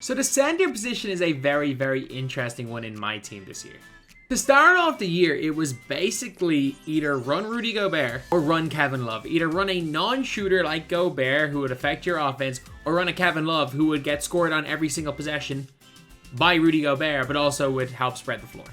So the center position is a very, very interesting one in my team this year. To start off the year, it was basically either run Rudy Gobert or run Kevin Love. Either run a non-shooter like Gobert who would affect your offense, or run a Kevin Love who would get scored on every single possession by Rudy Gobert, but also would help spread the floor.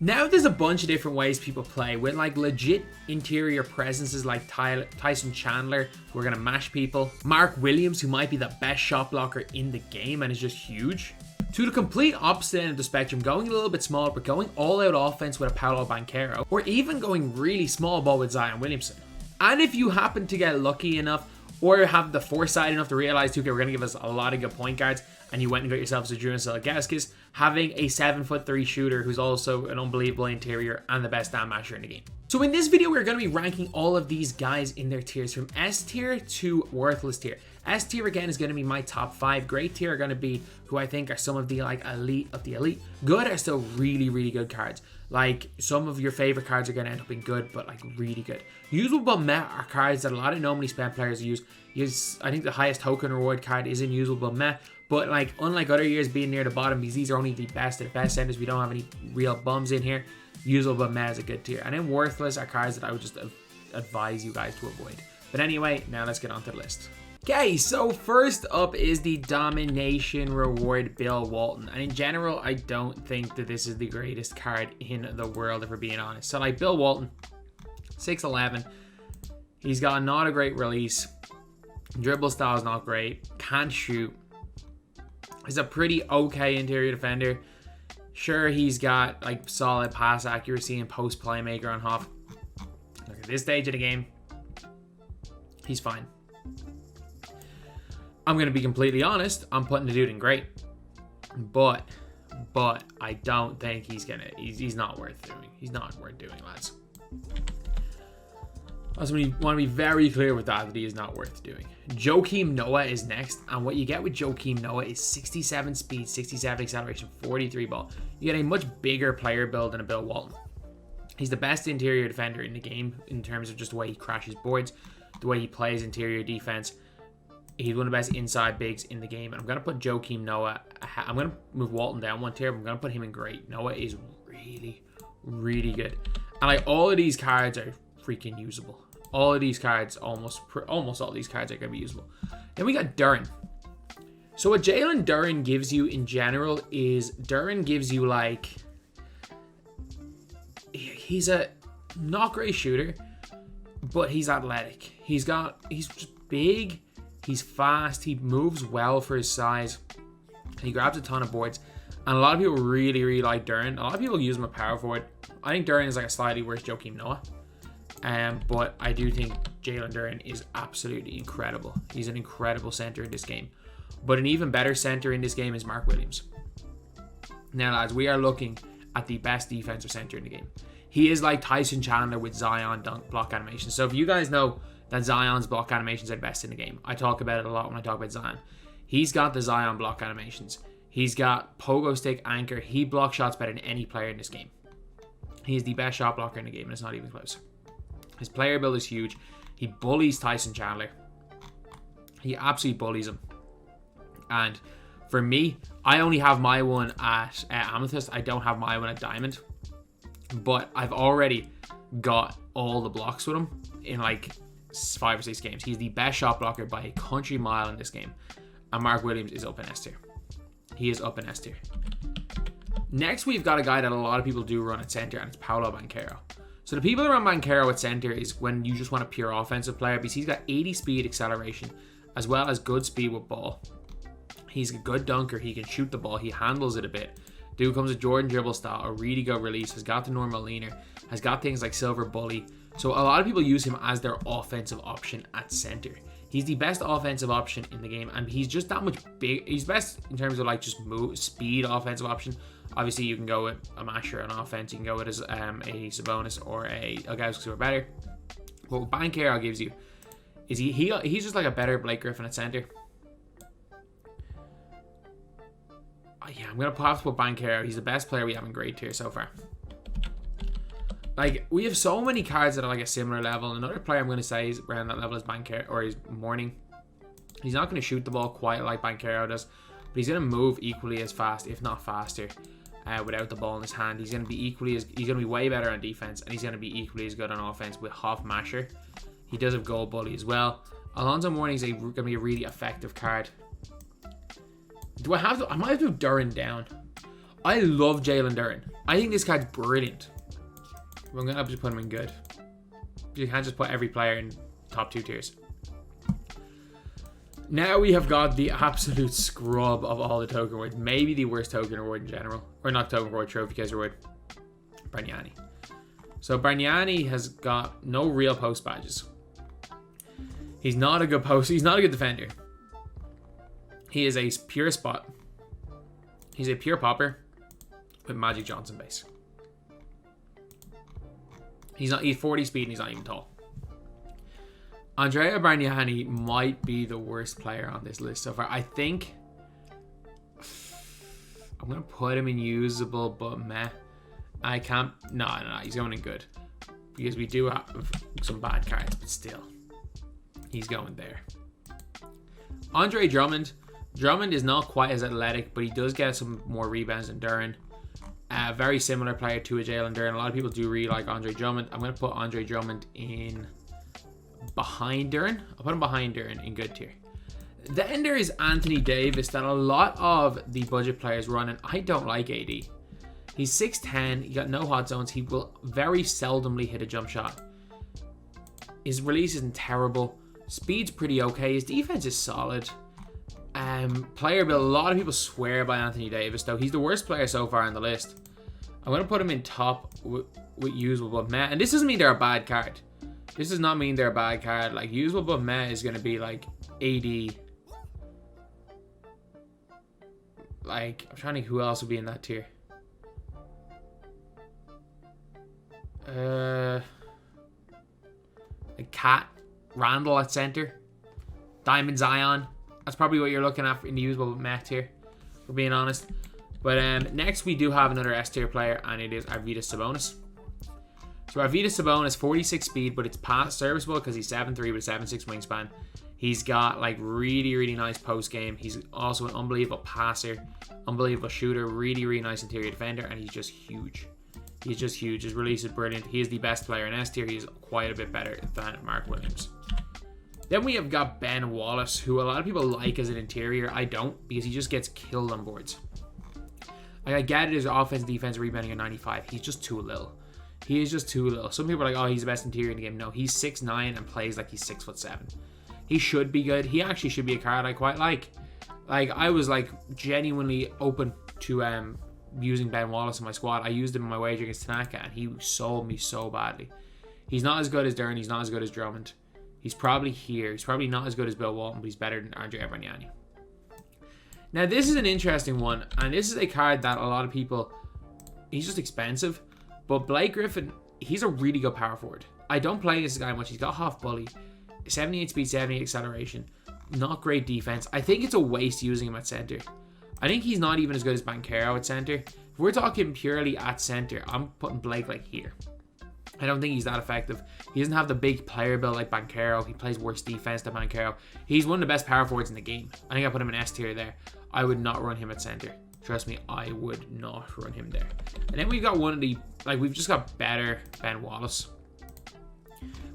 Now there's a bunch of different ways people play with like legit interior presences like Tyson Chandler, who are going to mash people. Mark Williams, who might be the best shot blocker in the game and is just huge. To the complete opposite end of the spectrum, going a little bit smaller, but going all out offense with a Paulo Bunkero, or even going really small ball with Zion Williamson. And if you happen to get lucky enough, or have the foresight enough to realize, 2K, we're going to give us a lot of good point guards, and you went and got yourself a Julius Randle, having a 7'3" shooter who's also an unbelievable interior and the best down masher in the game. So in this video, we're going to be ranking all of these guys in their tiers from S tier to worthless tier. S tier again is going to be my top 5. Great tier are going to be who I think are some of the like elite of the elite. Good are still really, really good cards. Like some of your favorite cards are going to end up being good, but like really good. Usable but met are cards that a lot of normally spent players use. I think the highest token reward card is in usable but met. But like unlike other years being near the bottom, because these are only the best of the best centers, we don't have any real bums in here. Usable but met is a good tier. And then worthless are cards that I would just advise you guys to avoid. But anyway, now let's get on to the list. Okay, so first up is the Domination reward Bill Walton. And in general, I don't think that this is the greatest card in the world, if we're being honest. So like Bill Walton, 6'11". He's got not a great release. Dribble style is not great. Can't shoot. He's a pretty okay interior defender. Sure, he's got like solid pass accuracy and post playmaker on half. Look at this stage of the game. He's fine. I'm going to be completely honest. I'm putting the dude in great. But I don't think he's not worth doing. He's not worth doing, lads. I just want to be very clear with that he is not worth doing. Joakim Noah is next, and what you get with Joakim Noah is 67 speed, 67 acceleration, 43 ball. You get a much bigger player build than a Bill Walton. He's the best interior defender in the game in terms of just the way he crashes boards, the way he plays interior defense. He's one of the best inside bigs in the game, and I'm going to put Joakim Noah. I'm going to move Walton down one tier, but I'm going to put him in great. Noah is really, really good. And like all of these cards are freaking usable. All of these cards, almost all these cards are going to be usable. Then we got Duren. So what Jalen Duren gives you in general is Duren gives you like, he's a not great shooter, but he's athletic. He's just big. He's fast. He moves well for his size. He grabs a ton of boards. And a lot of people really, really like Duren. A lot of people use him at power forward. I think Duren is like a slightly worse Joakim Noah. But I do think Jalen Duren is absolutely incredible. He's an incredible center in this game. But an even better center in this game is Mark Williams. Now, lads, we are looking at the best defensive center in the game. He is like Tyson Chandler with Zion dunk block animation. So if you guys know that Zion's block animations are the best in the game, I talk about it a lot when I talk about Zion. He's got the Zion block animations. He's got pogo stick anchor. He blocks shots better than any player in this game. He is the best shot blocker in the game, and it's not even close. His player build is huge. He bullies Tyson Chandler. He absolutely bullies him. And for me, I only have my one at Amethyst. I don't have my one at Diamond. But I've already got all the blocks with him in like 5 or 6 games. He's the best shot blocker by a country mile in this game. And Mark Williams is up in S tier. He is up in S tier. Next, we've got a guy that a lot of people do run at center, and it's Paulo Bunkero. So the people that run Bunkero at center is when you just want a pure offensive player, because he's got 80 speed acceleration, as well as good speed with ball. He's a good dunker. He can shoot the ball. He handles it a bit. Dude comes with Jordan dribble style, a really good release, has got the normal leaner, has got things like silver bully. So a lot of people use him as their offensive option at center. He's the best offensive option in the game, and he's just that much big. He's best in terms of like just speed offensive option. Obviously, you can go with a masher on offense. You can go with a Sabonis or a Elgauskas who are better. But what Bunkero gives you is he's just like a better Blake Griffin at center. Yeah, I'm going to have to put Bunkero. He's the best player we have in grade tier so far. Like, we have so many cards that are like a similar level. Another player I'm going to say is around that level is Bunkero, or is Morning. He's not going to shoot the ball quite like Bunkero does, but he's going to move equally as fast, if not faster, without the ball in his hand. He's going to be way better on defense, and he's going to be equally as good on offense with Hoff Masher. He does have goal bully as well. Alonzo Mourning is going to be a really effective card. Do I have to? I might have to do Duren down. I love Jalen Duren. I think this card's brilliant. I'm going to have to put him in good. You can't just put every player in top 2 tiers. Now we have got the absolute scrub of all the token awards. Maybe the worst token award in general. Or not token award, trophy case award. Bargnani. So Bargnani has got no real post badges. He's not a good He's not a good defender. He is a pure spot. He's a pure popper with Magic Johnson base. He's 40 speed and he's not even tall. Andrea Bargnani might be the worst player on this list so far. I think I'm going to put him in usable, but meh. I can't. No. He's going in good. Because we do have some bad cards, but still. He's going there. Andre Drummond. Drummond is not quite as athletic, but he does get some more rebounds than Duren. Very similar player to a Jalen Duren. A lot of people do really like Andre Drummond. I'm going to put Andre Drummond in behind Duren. I'll put him behind Duren in good tier. Then there is Anthony Davis that a lot of the budget players run, and I don't like AD. He's 6'10", he got no hot zones, he will very seldomly hit a jump shot. His release isn't terrible, speed's pretty okay, his defense is solid. Player build, a lot of people swear by Anthony Davis, though he's the worst player so far on the list. I'm going to put him in top with usable, but meh, and this doesn't mean they're a bad card. This does not mean they're a bad card. Like, usable but meh is going to be like AD. Like, I'm trying to think who else would be in that tier. Like Cat, Randle at center, Diamond Zion. That's probably what you're looking at in the usable but meh tier, for being honest. But next we do have another S tier player, and it is Rita Sabonis. So Rita Sabonis, 46 speed, but it's pass serviceable because he's 7'3" with a 7'6" wingspan. He's got like really nice post game. He's also an unbelievable passer, unbelievable shooter, really nice interior defender, and he's just huge. He's just huge. His release is brilliant. He is the best player in S tier. He's quite a bit better than Mark Williams. Then we have got Ben Wallace, who a lot of people like as an interior. I don't, because he just gets killed on boards. Like, I get it, his offense, defense, rebounding at 95. He's just too little. He is just too little. Some people are like, oh, he's the best interior in the game. No, he's 6'9" and plays like he's 6'7". He should be good. He actually should be a card I quite like. Like, I was like genuinely open to using Ben Wallace in my squad. I used him in my wager against Tanaka, and he sold me so badly. He's not as good as Duren. He's not as good as Drummond. He's probably here. He's probably not as good as Bill Walton, but he's better than Andrea Bargnani. Now, this is an interesting one, and this is a card that a lot of people, he's just expensive, but Blake Griffin, he's a really good power forward. I don't play this guy much. He's got half bully, 78 speed, 78 acceleration, not great defense. I think it's a waste using him at center. I think he's not even as good as Bunkero at center. If we're talking purely at center, I'm putting Blake like here. I don't think he's that effective. He doesn't have the big player build like Bunkero. He plays worse defense than Bunkero. He's one of the best power forwards in the game. I think I put him in S tier there. I would not run him at center. Trust me, I would not run him there. And then we've got one of the, like, we've just got better Ben Wallace.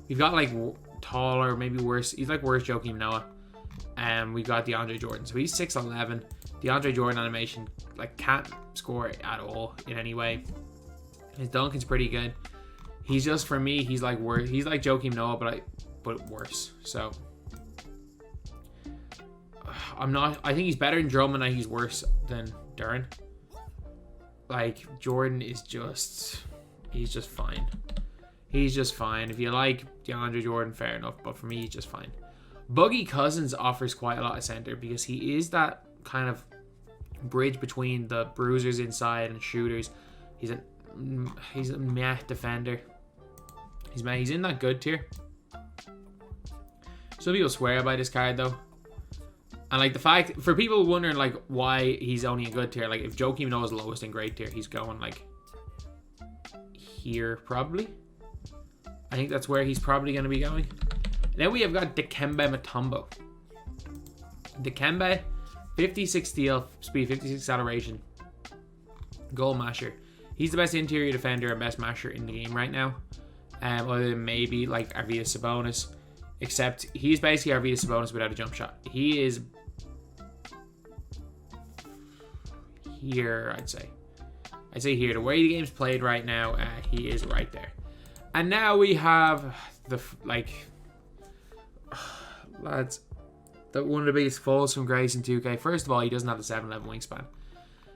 We've got like taller, maybe worse. He's like worse Joakim Noah. And we've got Deandre Jordan. So he's 6'11". Deandre Jordan animation, like, can't score at all in any way. His Duncan's pretty good. He's just, for me, he's like worse. He's like Joakim Noah, but worse. So I think he's better than Drummond, and he's worse than Duren. Like, Jordan is just, he's just fine. He's just fine. If you like DeAndre Jordan, fair enough, but for me, he's just fine. Boogie Cousins offers quite a lot of center because he is that kind of bridge between the bruisers inside and shooters. He's a meh defender. He's in that good tier. Some people swear by this card though. And like the fact, for people wondering like why he's only in good tier, like if Joakim Noah is lowest in great tier, he's going like here probably. I think that's where he's probably going to be going. And then we have got Dikembe Mutombo. Dikembe, 56 steal, speed, 56 acceleration, goal masher. He's the best interior defender and best masher in the game right now. Other than maybe like Rita Sabonis. Except he's basically Rita Sabonis without a jump shot. He is here, I'd say. I'd say here. The way the game's played right now, he is right there. And now we have the, lads, one of the biggest falls from grace in 2K. First of all, he doesn't have the 7'11" wingspan.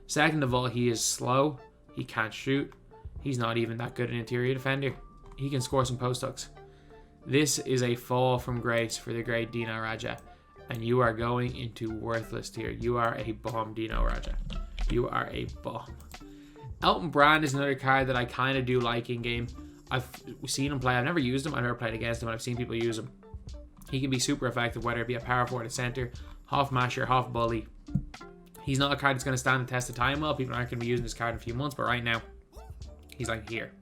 Second of all, he is slow. He can't shoot. He's not even that good an interior defender. He can score some post hooks. This is a fall from grace for the great Dino Raja. And you are going into worthless tier. You are a bum, Dino Raja. You are a bum. Elton Brown is another card that I kind of do like in game. I've seen him play. I've never used him. I've never played against him. I've seen people use him. He can be super effective, whether it be a power forward, a center, half masher, half bully. He's not a card that's going to stand the test of time well. People aren't going to be using this card in a few months, but right now, he's like here.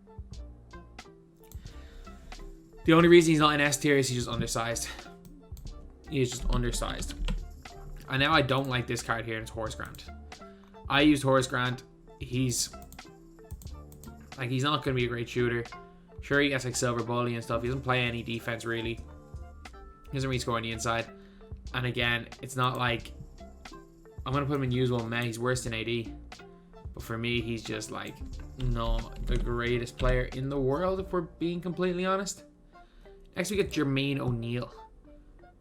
The only reason he's not in S tier is he's just undersized. He is just undersized. And now I don't like this card here, and it's Horace Grant. I used Horace Grant. He's not going to be a great shooter. Sure, he gets like silver bully and stuff. He doesn't play any defense really. He doesn't really score on the inside. And again, it's not like I'm going to put him in usable meh. He's worse than AD. But for me, he's just like not the greatest player in the world, if we're being completely honest. Next, we get Jermaine O'Neal.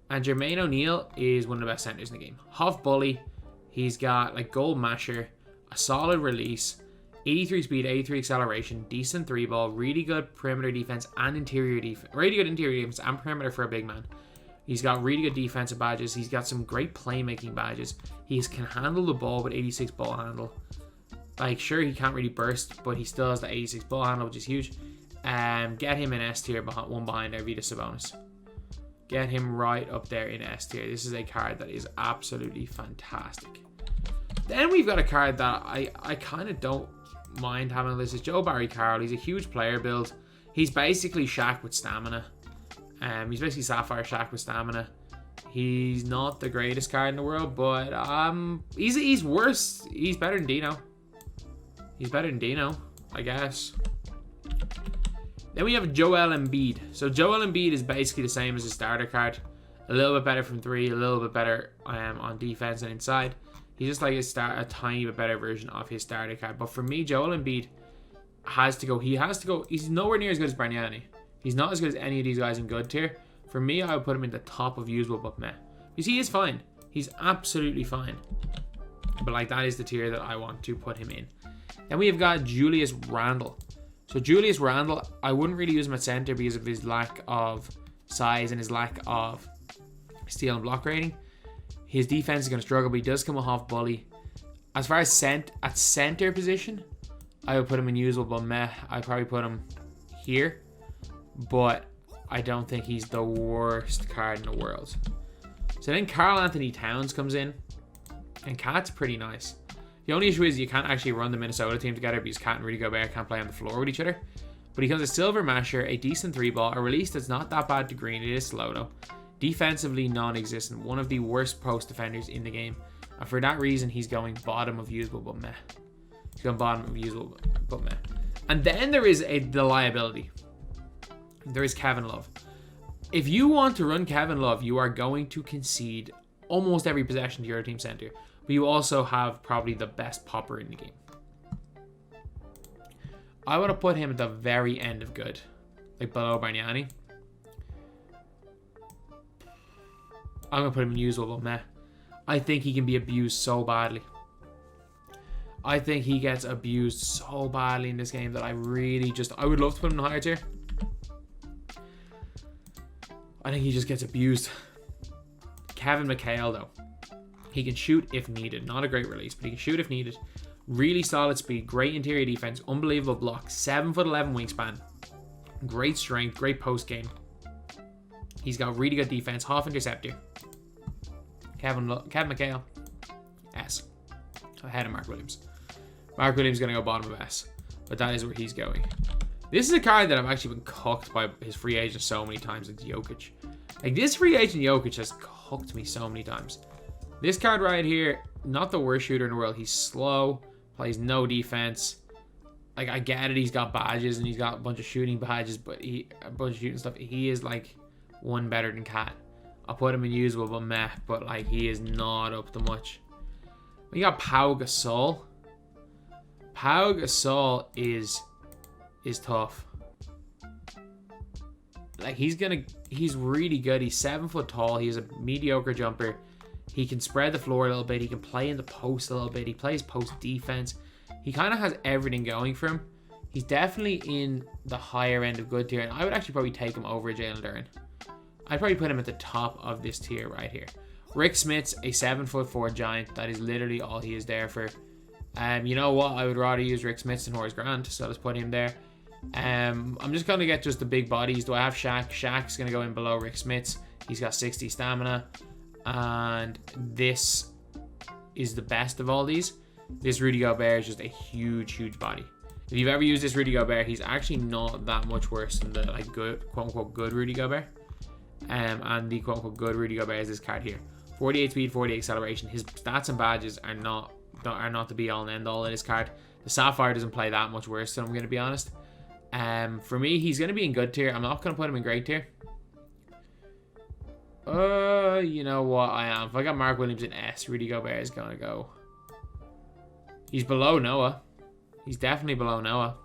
And Jermaine O'Neal is one of the best centers in the game. Half bully. He's got like goal masher, a solid release, 83 speed, 83 acceleration, decent 3-ball, really good perimeter defense and interior defense. Really good interior defense and perimeter for a big man. He's got really good defensive badges. He's got some great playmaking badges. He can handle the ball with 86 ball handle. Like, sure, he can't really burst, but he still has the 86 ball handle, which is huge. Get him in S tier, one behind Rita Sabonis. Get him right up there in S tier. This is a card that is absolutely fantastic. Then we've got a card that I kind of don't mind having on this. Is Joe Barry Karl. He's a huge player build. He's basically Shaq with stamina. He's basically Sapphire Shaq with stamina. He's not the greatest card in the world, but he's worse. He's better than Dino. He's better than Dino, I guess. Then we have Joel Embiid. So Joel Embiid is basically the same as a starter card. A little bit better from 3, a little bit better on defense and inside. He's just like a tiny bit better version of his starter card. But for me, Joel Embiid has to go. He's nowhere near as good as Bargnani. He's not as good as any of these guys in good tier. For me, I would put him in the top of usable but meh. You see, he is fine. He's absolutely fine. But like, that is the tier that I want to put him in. Then we have got Julius Randle. So Julius Randle, I wouldn't really use him at center because of his lack of size and his lack of steal and block rating. His defense is going to struggle, but he does come with half bully. As far as at center position, I would put him in usable but meh. I'd probably put him here, but I don't think he's the worst card in the world. So then Karl Anthony Towns comes in, and Cat's pretty nice. The only issue is you can't actually run the Minnesota team together because Cat and Rudy Gobert can't play on the floor with each other. But he comes a silver masher, a decent 3-ball, a release that's not that bad to green. It is slow though. Defensively non-existent. One of the worst post defenders in the game. And for that reason, he's going bottom of usable but meh. He's going bottom of usable but meh. And then there is the liability. There is Kevin Love. If you want to run Kevin Love, you are going to concede almost every possession to your team center. But you also have probably the best popper in the game. I want to put him at the very end of good. Like below Bargnani. I'm going to put him in usable meh. I think he can be abused so badly. I think he gets abused so badly in this game that I would love to put him in a higher tier. I think he just gets abused. Kevin Mchale though. He can shoot if needed. Not a great release, but he can shoot if needed. Really solid speed, great interior defense, unbelievable block, 7'11" wingspan, great strength, great post game. He's got really good defense, half interceptor. Kevin Mchale, S. Ahead of Mark Williams. Mark Williams is going to go bottom of S, but that is where he's going. This is a card that I've actually been cooked by his free agent so many times, like Jokic. Like, this free agent Jokic has cooked me so many times. This card right here not the worst shooter in the world. He's slow, plays no defense. Like, I get it, he's got badges and he's got a bunch of shooting badges, but a bunch of shooting stuff. He is like one better than Cat. I'll put him in usable, but meh. But like, he is not up to much. We got Pau Gasol. Pau Gasol is tough. Like, he's really good. He's 7 foot tall. He's a mediocre jumper. He can spread the floor a little bit. He can play in the post a little bit. He plays post defense. He kind of has everything going for him. He's definitely in the higher end of good tier, and I would actually probably take him over Jalen Duren. I'd probably put him at the top of this tier right here. Rick Smith's a 7'4" giant. That is literally all he is there for. You know what? I would rather use Rick Smith than Horace Grant, so let's put him there. I'm just going to get just the big bodies. Do I have Shaq? Shaq's going to go in below Rick Smith's. He's got 60 stamina. And this is the best of all these. This Rudy Gobert is just a huge body. If you've ever used this Rudy Gobert, he's actually not that much worse than the like good, quote-unquote, good Rudy Gobert. And the quote-unquote good Rudy Gobert is this card here. 48 speed, 48 acceleration. His stats and badges are not the be-all and end-all in this card. The Sapphire doesn't play that much worse, so I'm going to be honest. For me, he's going to be in good tier. I'm not going to put him in great tier. You know what? I am. If I got Mark Williams in S, Rudy Gobert is going to go. He's below Noah. He's definitely below Noah.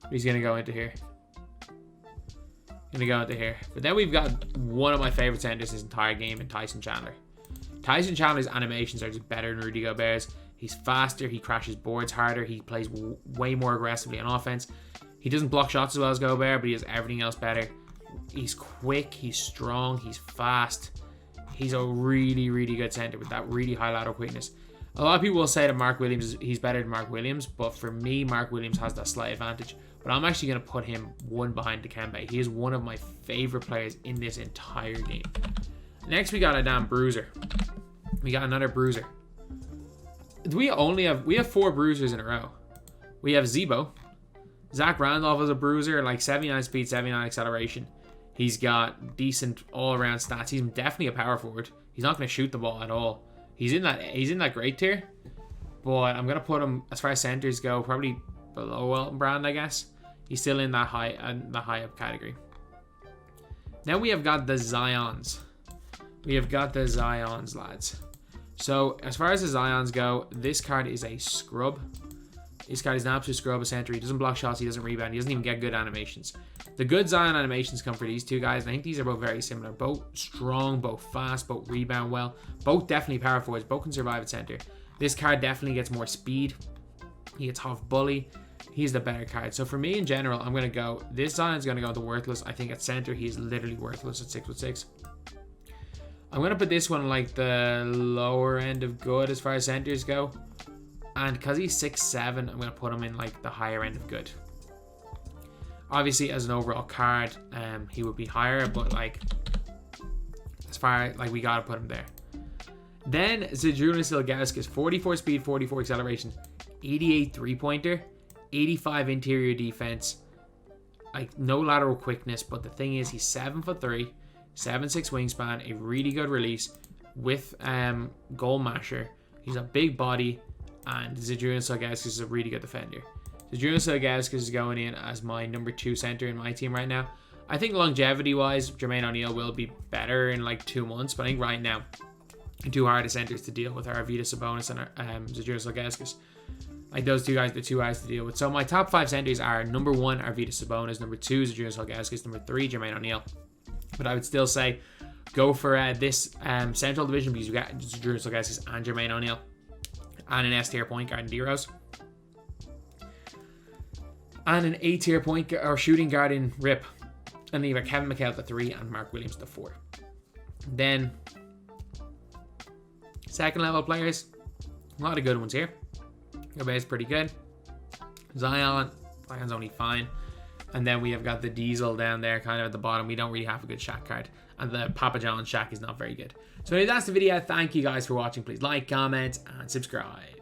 He's going to go into here. But then we've got one of my favorite centers this entire game in Tyson Chandler. Tyson Chandler's animations are just better than Rudy Gobert's. He's faster. He crashes boards harder. He plays way more aggressively on offense. He doesn't block shots as well as Gobert, but he does everything else better. He's quick. He's strong. He's fast. He's a really good center with that really high lateral quickness. A lot of people will say that Mark Williams he's better than Mark Williams, but for me, Mark Williams has that slight advantage. But I'm actually going to put him one behind Dikembe. He is one of my favorite players in this entire game. Next, we got a damn bruiser. We got another bruiser. We have 4 bruisers in a row. We have Zebo. Zach Randolph is a bruiser, like 79 speed, 79 acceleration. He's got decent all-around stats. He's definitely a power forward. He's not going to shoot the ball at all. He's in that great tier, but I'm going to put him, as far as centers go, probably below Elton Brown, I guess. He's still in that high up category. Now we have got the Zions. Lads. So as far as the Zions go, this card is a scrub. This card is an absolute scrub, a center. He doesn't block shots, he doesn't rebound, he doesn't even get good animations. The good Zion animations come for these two guys, and I think these are both very similar. Both strong, both fast, both rebound well. Both definitely power forwards, both can survive at center. This card definitely gets more speed. He gets half bully. He's the better card. So for me in general, I'm going to go, this Zion's going to go to worthless. I think at center, he is literally worthless at 6'6". I'm going to put this one like the lower end of good as far as centers go. And because he's 6'7", I'm going to put him in like the higher end of good. Obviously, as an overall card, he would be higher, but like, as far like we got to put him there. Then Julius Randle, 44 speed, 44 acceleration, 88 3-pointer, 85 interior defense, like no lateral quickness, but the thing is he's 7'3", 7'6" wingspan, a really good release with goal masher. He's a big body, and Julius Randle is a really good defender. Julius Randle is going in as my number 2 center in my team right now. I think longevity wise, Jermaine O'Neal will be better in like 2 months, but I think right now, too hard of centers to deal with are Rita Sabonis and Julius Randle. Like those two guys, the 2 guys to deal with. So my top 5 centers are number 1, Arvydas Sabonis, number 2 is Julius Randle, number 3, Jermaine O'Neal. But I would still say go for this Central Division because you got Julius Randle and Jermaine O'Neal, and an S tier point guard in D-Rose, and an A tier point or shooting guard in Rip, and then you have Kevin Mchale at the 3 and Mark Williams at the 4. Then second level players, a lot of good ones here. Gobert's pretty good. Zion's only fine. And then we have got the Diesel down there kind of at the bottom. We don't really have a good Shaq card. And the Papa John Shaq is not very good. So anyway, that's the video. Thank you guys for watching. Please like, comment, and subscribe.